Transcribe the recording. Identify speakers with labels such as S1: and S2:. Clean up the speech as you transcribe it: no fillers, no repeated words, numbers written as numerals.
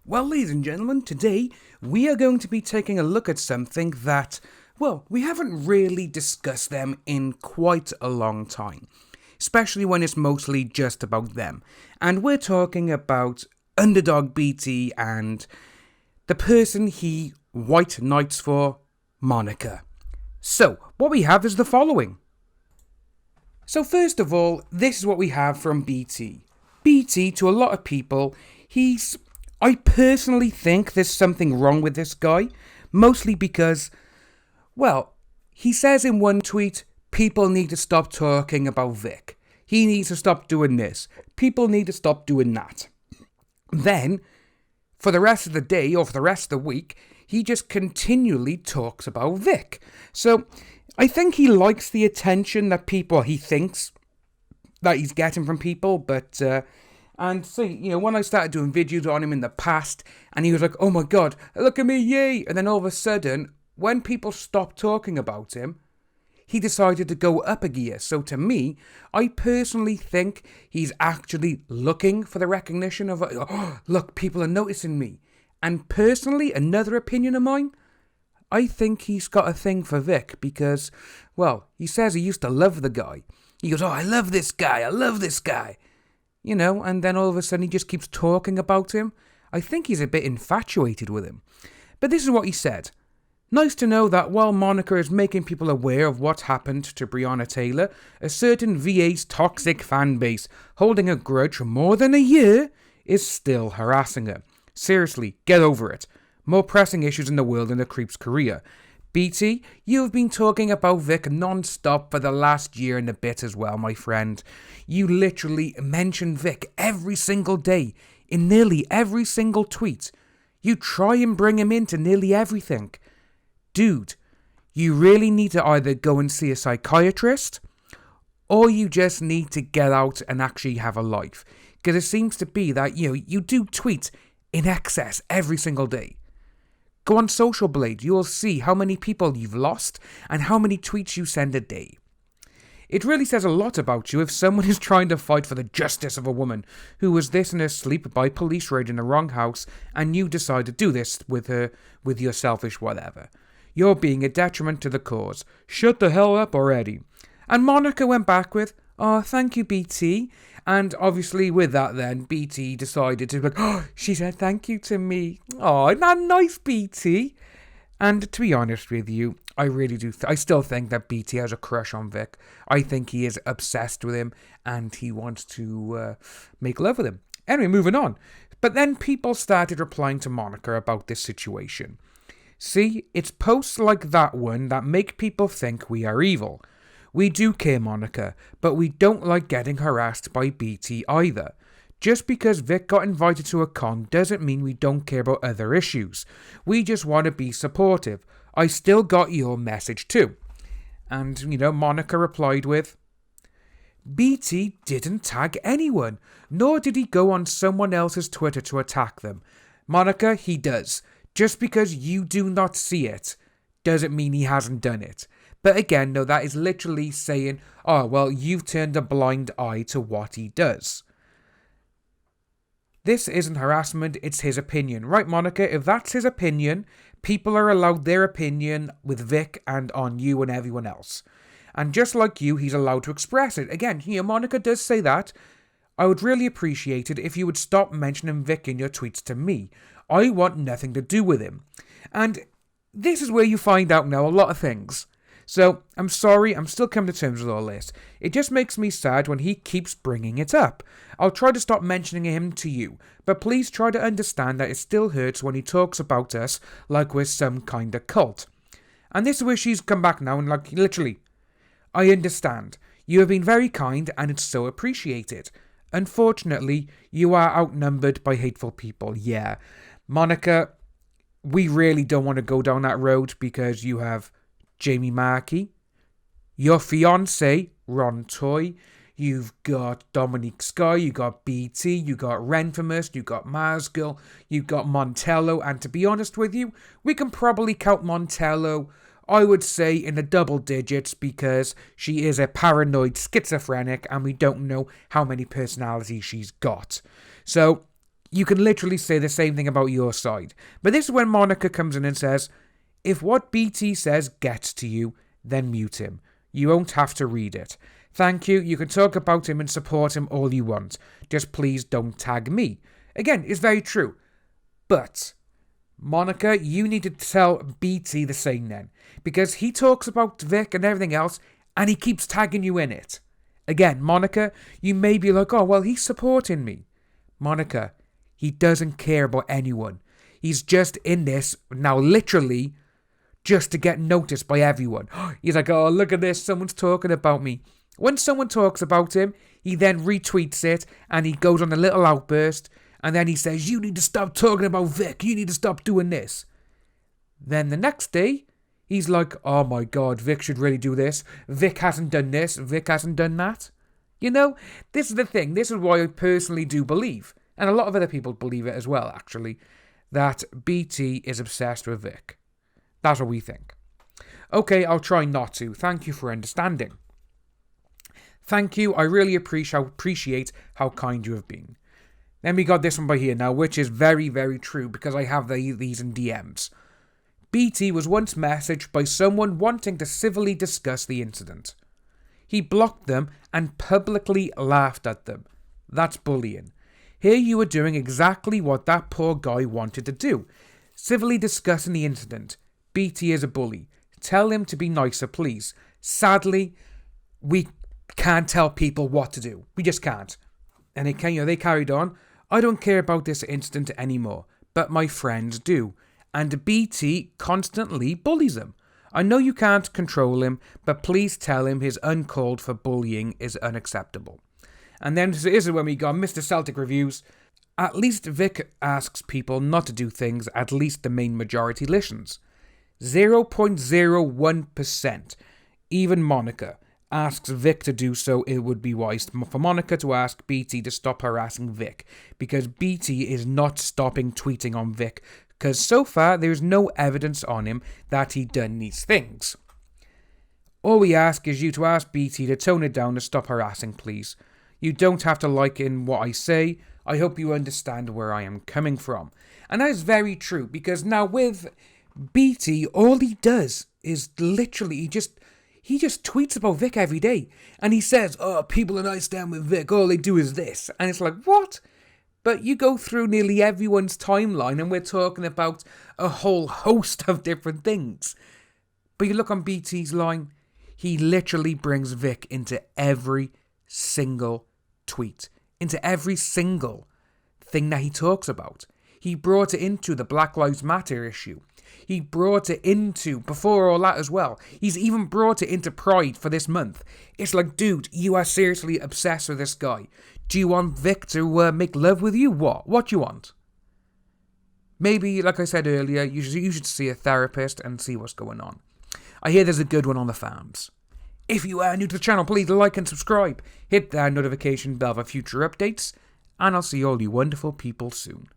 S1: Well, ladies and gentlemen, today we are going to be taking a look at something that, well, we haven't really discussed them in quite a long time, especially when it's mostly just about them. And we're talking about underdog BT and the person he white knights for, Monica. So, what we have is the following. So first of all, this is what we have from BT. BT, to a lot of people, I personally think there's something wrong with this guy, mostly because, well, he says in one tweet, people need to stop talking about Vic. He needs to stop doing this. People need to stop doing that. Then, for the rest of the day or for the rest of the week, he just continually talks about Vic. So, I think he likes the attention that he thinks that he's getting from people, but, and so, when I started doing videos on him in the past, and he was like, oh my god, look at me, yay, and then all of a sudden, when people stopped talking about him, he decided to go up a gear. So to me, I personally think he's actually looking for the recognition of, oh, look, people are noticing me. And personally, another opinion of mine, I think he's got a thing for Vic because, well, he says he used to love the guy. He goes, oh, I love this guy, and then all of a sudden he just keeps talking about him. I think he's a bit infatuated with him. But this is what he said. Nice to know that while Monica is making people aware of what happened to Breonna Taylor, a certain VA's toxic fan base holding a grudge for more than a year is still harassing her. Seriously, get over it. More pressing issues in the world than the creep's career. BT, you've been talking about Vic non-stop for the last year and a bit as well, my friend. You literally mention Vic every single day, in nearly every single tweet. You try and bring him into nearly everything. Dude, you really need to either go and see a psychiatrist, or you just need to get out and actually have a life. Because it seems to be that, you do tweet in excess every single day. Go on Social Blade, you will see how many people you've lost and how many tweets you send a day. It really says a lot about you if someone is trying to fight for the justice of a woman who was this in her sleep by police raid in the wrong house and you decide to do this with her with your selfish whatever. You're being a detriment to the cause. Shut the hell up already. And Monica went back with, oh, thank you, BT. And obviously with that then, BT decided to be like, oh, she said thank you to me. Oh, isn't that nice, BT? And to be honest with you, I really do. I still think that BT has a crush on Vic. I think he is obsessed with him and he wants to make love with him. Anyway, moving on. But then people started replying to Monica about this situation. See, it's posts like that one that make people think we are evil. We do care, Monica, but we don't like getting harassed by BT either. Just because Vic got invited to a con doesn't mean we don't care about other issues. We just want to be supportive. I still got your message too. And, Monica replied with, BT didn't tag anyone, nor did he go on someone else's Twitter to attack them. Monica, he does. Just because you do not see it doesn't mean he hasn't done it. But again, no, that is literally saying, oh, well, you've turned a blind eye to what he does. This isn't harassment, it's his opinion. Right, Monica, if that's his opinion, people are allowed their opinion with Vic and on you and everyone else. And just like you, he's allowed to express it. Again, Monica does say that. I would really appreciate it if you would stop mentioning Vic in your tweets to me. I want nothing to do with him. And this is where you find out now a lot of things. So, I'm sorry, I'm still coming to terms with all this. It just makes me sad when he keeps bringing it up. I'll try to stop mentioning him to you, but please try to understand that it still hurts when he talks about us like we're some kind of cult. And this is where she's come back now and literally, I understand. You have been very kind and it's so appreciated. Unfortunately, you are outnumbered by hateful people, yeah. Monica, we really don't want to go down that road because you have Jamie Marchi, your fiancé, Ron Toye, you've got Dominique Sky, you got BT, you got Renfamous, you got Mars Girl, you got Montello, and to be honest with you, we can probably count Montello, I would say, in the double digits because she is a paranoid schizophrenic and we don't know how many personalities she's got. So, you can literally say the same thing about your side. But this is when Monica comes in and says, if what BT says gets to you, then mute him. You won't have to read it. Thank you. You can talk about him and support him all you want. Just please don't tag me. Again, it's very true. But, Monica, you need to tell BT the same then. Because he talks about Vic and everything else, and he keeps tagging you in it. Again, Monica, you may be like, oh, well, he's supporting me. Monica, he doesn't care about anyone. He's just in this, now literally, just to get noticed by everyone. He's like, oh, look at this, someone's talking about me. When someone talks about him, he then retweets it, and he goes on a little outburst, and then he says, you need to stop talking about Vic, you need to stop doing this. Then the next day, he's like, oh my god, Vic should really do this. Vic hasn't done this, Vic hasn't done that. You know, this is the thing, this is why I personally do believe, and a lot of other people believe it as well, actually, that BT is obsessed with Vic. That's what we think. Okay, I'll try not to. Thank you for understanding. Thank you, I really appreciate how kind you have been. Then we got this one by here now, which is very, very true, because I have these in DMs. BT was once messaged by someone wanting to civilly discuss the incident. He blocked them and publicly laughed at them. That's bullying. Here you are doing exactly what that poor guy wanted to do. Civilly discussing the incident. BT is a bully. Tell him to be nicer, please. Sadly, we can't tell people what to do. We just can't. And they carried on. I don't care about this incident anymore, but my friends do. And BT constantly bullies him. I know you can't control him, but please tell him his uncalled for bullying is unacceptable. And then this is when we got Mr. Celtic Reviews. At least Vic asks people not to do things, at least the main majority listens. 0.01%. Even Monica asks Vic to do so. It would be wise for Monica to ask BT to stop harassing Vic, because BT is not stopping tweeting on Vic, because so far there's no evidence on him that he done these things. All we ask is you to ask BT to tone it down and stop harassing, please. You don't have to like in what I say. I hope you understand where I am coming from. And that is very true, because now with BT, all he does is literally, he just tweets about Vic every day. And he says, oh, people are nice down with Vic, all they do is this. And it's like, what? But you go through nearly everyone's timeline and we're talking about a whole host of different things. But you look on BT's line, he literally brings Vic into every single tweet, into every single thing that he talks about. He brought it into the Black Lives Matter issue. He brought it into, before all that as well, he's even brought it into Pride for this month. It's like, dude, you are seriously obsessed with this guy. Do you want Vic to make love with you? What do you want? Maybe, like I said earlier, you should see a therapist and see what's going on. I hear there's a good one on the farms. If you are new to the channel, please like and subscribe. Hit that notification bell for future updates. And I'll see all you wonderful people soon.